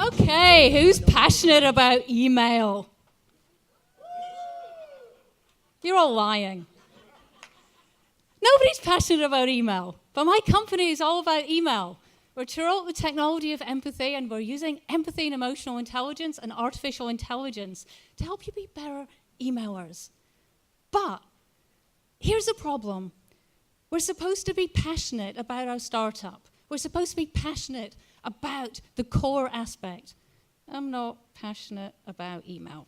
Okay, who's passionate about email? You're all lying. Nobody's passionate about email, but my company is all about email. We're turalt the technology of empathy, and we're using empathy and emotional intelligence and artificial intelligence to help you be better emailers. But here's the problem. We're supposed to be passionate about our startup. We're supposed to be passionate about the core aspect. I'm not passionate about email.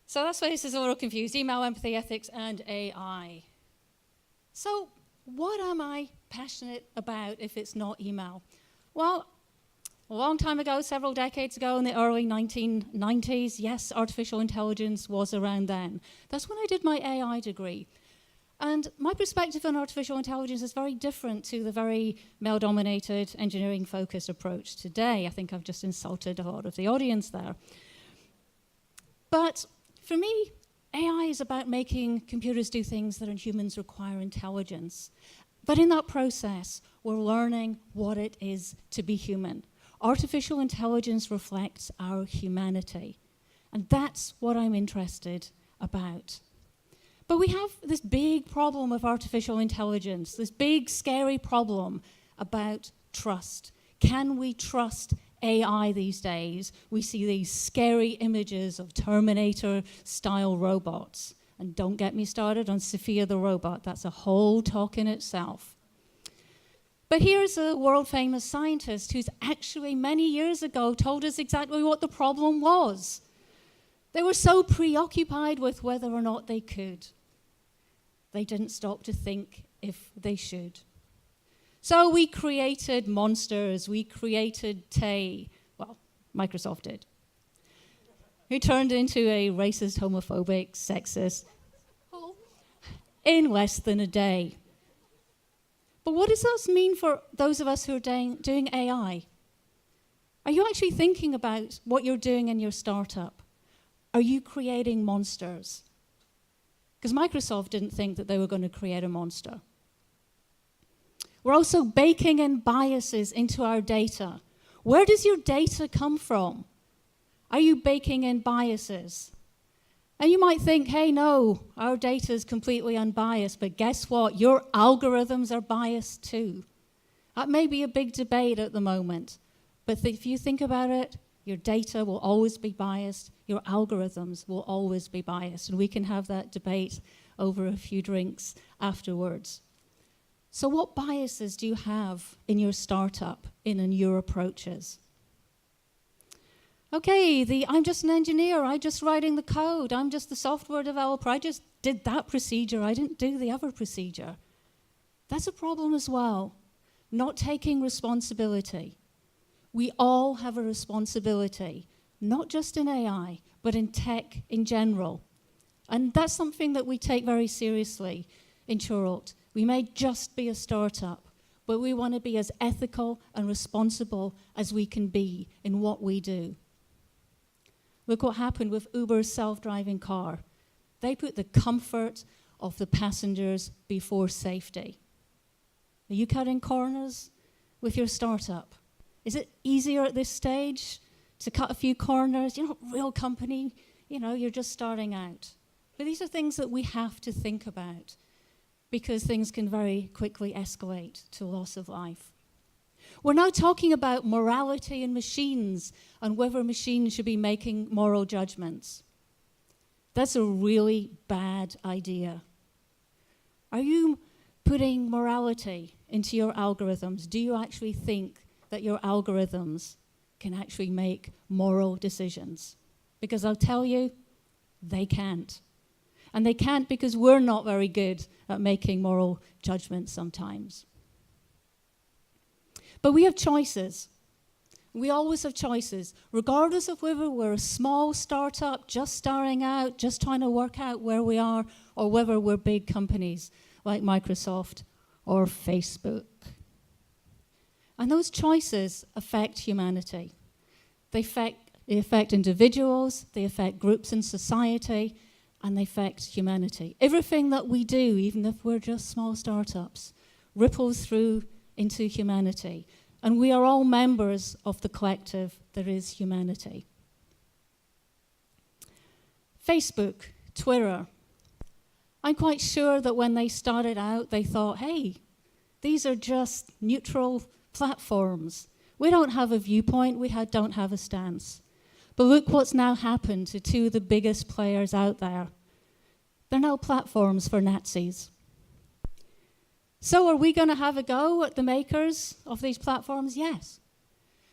So that's why this is a little confused. Email, empathy, ethics, and AI. So what am I passionate about if it's not email? Well, a long time ago, several decades ago, in the early 1990s, yes, artificial intelligence was around then. That's when I did my AI degree. And my perspective on artificial intelligence is very different to the very male-dominated, engineering-focused approach today. I think I've just insulted a lot of the audience there. But for me, AI is about making computers do things that humans require intelligence. But in that process, we're learning what it is to be human. Artificial intelligence reflects our humanity. And that's what I'm interested about. But we have this big problem with artificial intelligence, this big, scary problem about trust. Can we trust AI these days? We see these scary images of Terminator-style robots. And don't get me started on Sophia the robot. That's a whole talk in itself. But here's a world-famous scientist who's actually many years ago told us exactly what the problem was. They were so preoccupied with whether or not they could. They didn't stop to think if they should. So we created monsters, we created Tay, well, Microsoft did, who turned into a racist, homophobic, sexist, in less than a day. But what does this mean for those of us who are doing AI? Are you actually thinking about what you're doing in your startup? Are you creating monsters? Because Microsoft didn't think that they were going to create a monster. We're also baking in biases into our data. Where does your data come from? Are you baking in biases? And you might think, hey, no, our data is completely unbiased, but guess what? Your algorithms are biased too. That may be a big debate at the moment, but if you think about it, your data will always be biased, your algorithms will always be biased, and we can have that debate over a few drinks afterwards. So what biases do you have in your startup, in your approaches? Okay, I'm just an engineer, I'm just writing the code, I'm just the software developer, I just did that procedure, I didn't do the other procedure. That's a problem as well, not taking responsibility. We all have a responsibility, not just in AI, but in tech in general. And that's something that we take very seriously in turalt. We may just be a startup, but we want to be as ethical and responsible as we can be in what we do. Look what happened with Uber's self-driving car. They put the comfort of the passengers before safety. Are you cutting corners with your startup? Is it easier at this stage to cut a few corners? You're not a real company, you're just starting out. But these are things that we have to think about because things can very quickly escalate to loss of life. We're now talking about morality in machines and whether machines should be making moral judgments. That's a really bad idea. Are you putting morality into your algorithms? Do you actually think that your algorithms can actually make moral decisions? Because I'll tell you, they can't. And they can't because we're not very good at making moral judgments sometimes. But we have choices. We always have choices, regardless of whether we're a small startup, just starting out, just trying to work out where we are, or whether we're big companies like Microsoft or Facebook. And those choices affect humanity. They affect individuals, they affect groups in society, and they affect humanity. Everything that we do, even if we're just small startups, ripples through into humanity. And we are all members of the collective that is humanity. Facebook, Twitter. I'm quite sure that when they started out, they thought, hey, these are just neutral platforms. We don't have a viewpoint, we don't have a stance. But look what's now happened to two of the biggest players out there. They're now platforms for Nazis. So are we going to have a go at the makers of these platforms? Yes.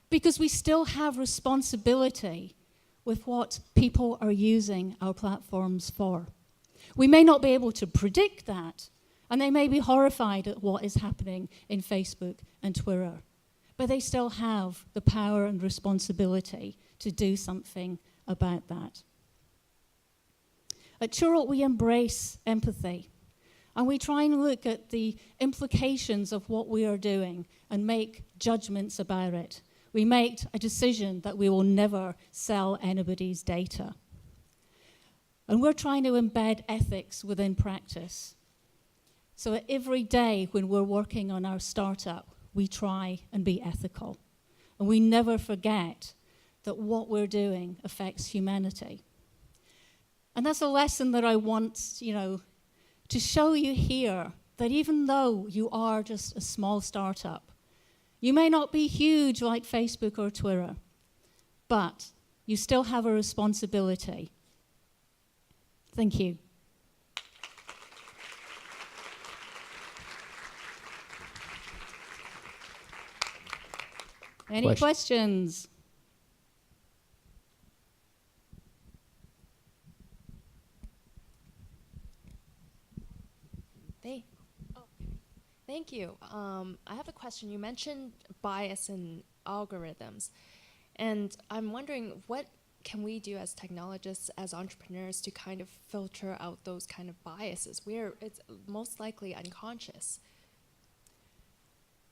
Because we still have responsibility with what people are using our platforms for. We may not be able to predict that, and they may be horrified at what is happening in Facebook and Twitter, but they still have the power and responsibility to do something about that. At Turalt, we embrace empathy, and we try and look at the implications of what we are doing and make judgments about it. We make a decision that we will never sell anybody's data. And we're trying to embed ethics within practice. So that every day when we're working on our startup, we try and be ethical. And we never forget that what we're doing affects humanity. And that's a lesson that I want, to show you here, that even though you are just a small startup, you may not be huge like Facebook or Twitter, but you still have a responsibility. Thank you. Any questions? Thank you. I have a question. You mentioned bias in algorithms, and I'm wondering what can we do as technologists, as entrepreneurs, to kind of filter out those kind of biases where it's most likely unconscious?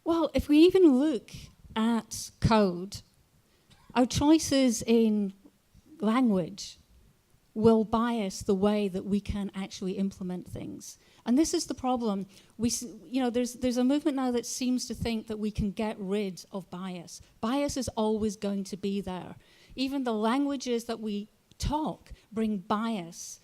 Well, if we even look at code, our choices in language will bias the way that we can actually implement things. And this is the problem. There's a movement now that seems to think that we can get rid of bias. Bias is always going to be there. Even the languages that we talk bring bias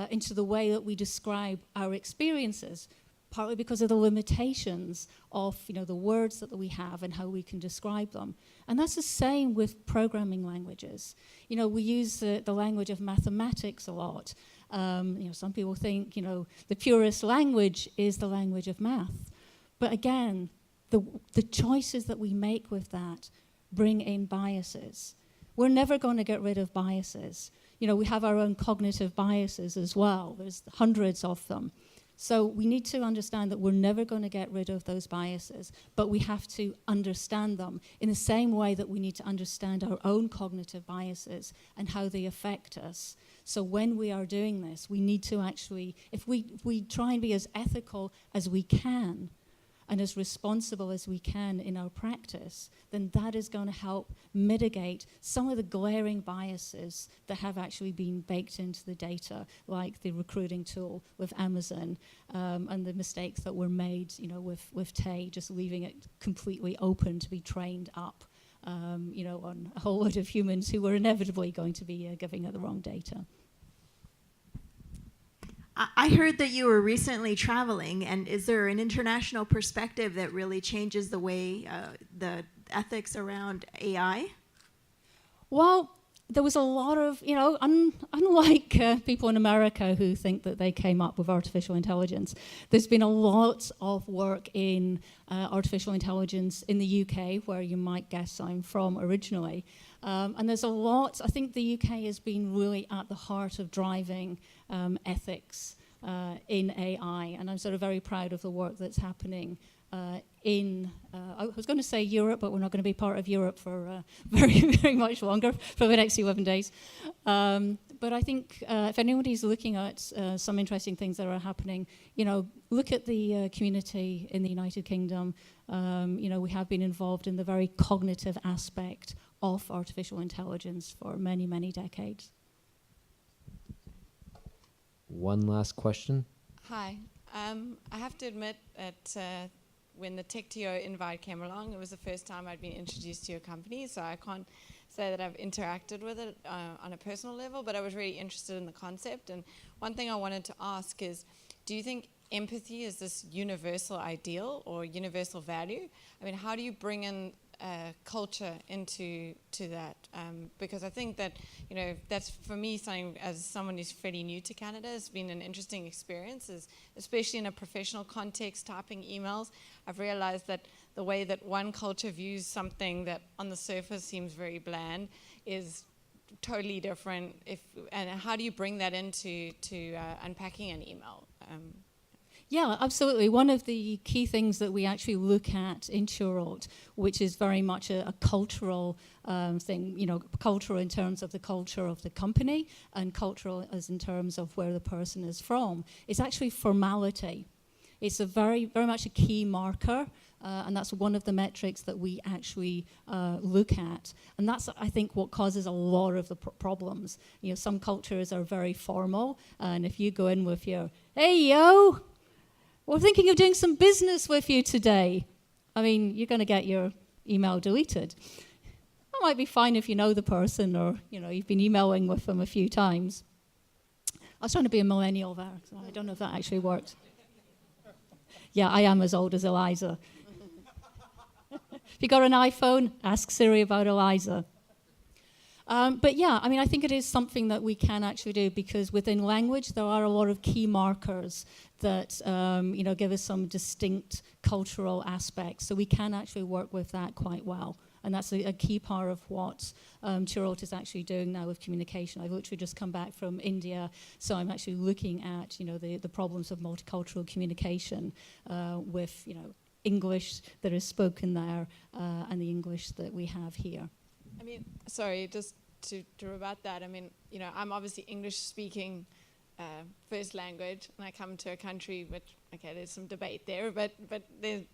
into the way that we describe our experiences, partly because of the limitations of the words that we have and how we can describe them. And that's the same with programming languages. We use the language of mathematics a lot. Some people think, the purest language is the language of math. But again, the choices that we make with that bring in biases. We're never going to get rid of biases. We have our own cognitive biases as well. There's hundreds of them. So we need to understand that we're never going to get rid of those biases, but we have to understand them in the same way that we need to understand our own cognitive biases and how they affect us. So when we are doing this, we need to actually, if we try and be as ethical as we can and as responsible as we can in our practice, then that is going to help mitigate some of the glaring biases that have actually been baked into the data, like the recruiting tool with Amazon, and the mistakes that were made, with Tay, just leaving it completely open to be trained up, on a whole load of humans who were inevitably going to be giving it the wrong data. I heard that you were recently traveling, and is there an international perspective that really changes the way, the ethics around AI? Well, there was a lot of, unlike people in America who think that they came up with artificial intelligence, there's been a lot of work in artificial intelligence in the UK, where you might guess I'm from originally. And there's a lot, I think the UK has been really at the heart of driving ethics in AI, and I'm sort of very proud of the work that's happening I was going to say Europe, but we're not going to be part of Europe for very, very much longer, for the next 11 days. But I think if anybody's looking at some interesting things that are happening, look at the community in the United Kingdom. We have been involved in the very cognitive aspect of artificial intelligence for many, many decades. One last question. Hi. I have to admit that when the TechTO invite came along, it was the first time I'd been introduced to your company, so I can't say that I've interacted with it on a personal level, but I was really interested in the concept. And one thing I wanted to ask is, do you think empathy is this universal ideal or universal value? I mean, how do you bring in culture into that? Because I think that, you know, that's for me something, as someone who's fairly new to Canada, has been an interesting experience, is especially in a professional context, typing emails. I've realized that the way that one culture views something that on the surface seems very bland is totally different. And how do you bring that into unpacking an email? Yeah, absolutely. One of the key things that we actually look at in turalt, which is very much a cultural thing, you know, cultural in terms of the culture of the company and cultural as in terms of where the person is from, is actually formality. It's a very, very much a key marker, and that's one of the metrics that we actually look at. And that's, I think, what causes a lot of the problems. You know, some cultures are very formal, and if you go in with your, "Hey, yo, we're thinking of doing some business with you today," I mean, you're going to get your email deleted. That might be fine if you know the person or, you know, you've been emailing with them a few times. I was trying to be a millennial there, so I don't know if that actually worked. Yeah, I am as old as Eliza. If you got an iPhone, ask Siri about Eliza. But yeah, I mean, I think it is something that we can actually do, because within language there are a lot of key markers that you know, give us some distinct cultural aspects. So we can actually work with that quite well. And that's a key part of what turalt is actually doing now with communication. I've literally just come back from India, so I'm actually looking at, you know, the problems of multicultural communication with, you know, English that is spoken there and the English that we have here. I mean, sorry, just to rebut that, I mean, you know, I'm obviously English speaking first language, and I come to a country which, okay, there's some debate there, but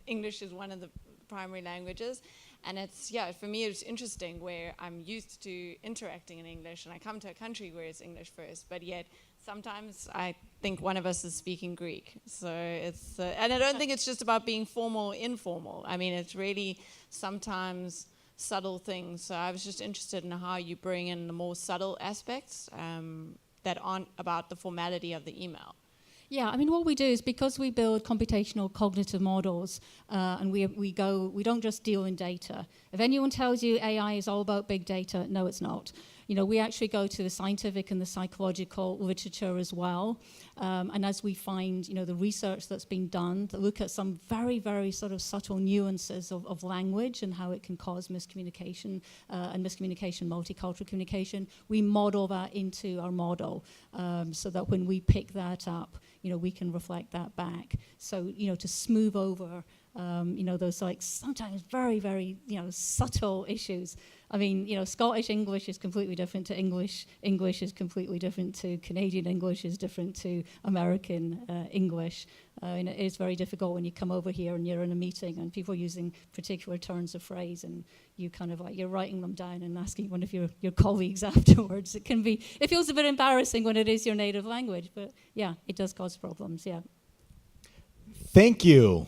English is one of the primary languages. And it's, yeah, for me it's interesting where I'm used to interacting in English, and I come to a country where it's English first, but yet sometimes I think one of us is speaking Greek. So it's, and I don't think it's just about being formal or informal. I mean, it's really sometimes subtle things. So I was just interested in how you bring in the more subtle aspects that aren't about the formality of the email. Yeah, I mean, what we do is, because we build computational cognitive models, and we don't just deal in data. If anyone tells you AI is all about big data, no, it's not. You know, we actually go to the scientific and the psychological literature as well. And as we find, you know, the research that's been done that look at some very, very sort of subtle nuances of language and how it can cause miscommunication and miscommunication, multicultural communication, we model that into our model so that when we pick that up, you know, we can reflect that back. So, you know, to smooth over, you know, those like sometimes very, very, you know, subtle issues. I mean, you know, Scottish English is completely different to English. English is completely different to Canadian English, is different to American English. And it is very difficult when you come over here and you're in a meeting and people are using particular turns of phrase, and you kind of like, you're writing them down and asking one of your colleagues afterwards. It feels a bit embarrassing when it is your native language, but yeah, it does cause problems, yeah. Thank you.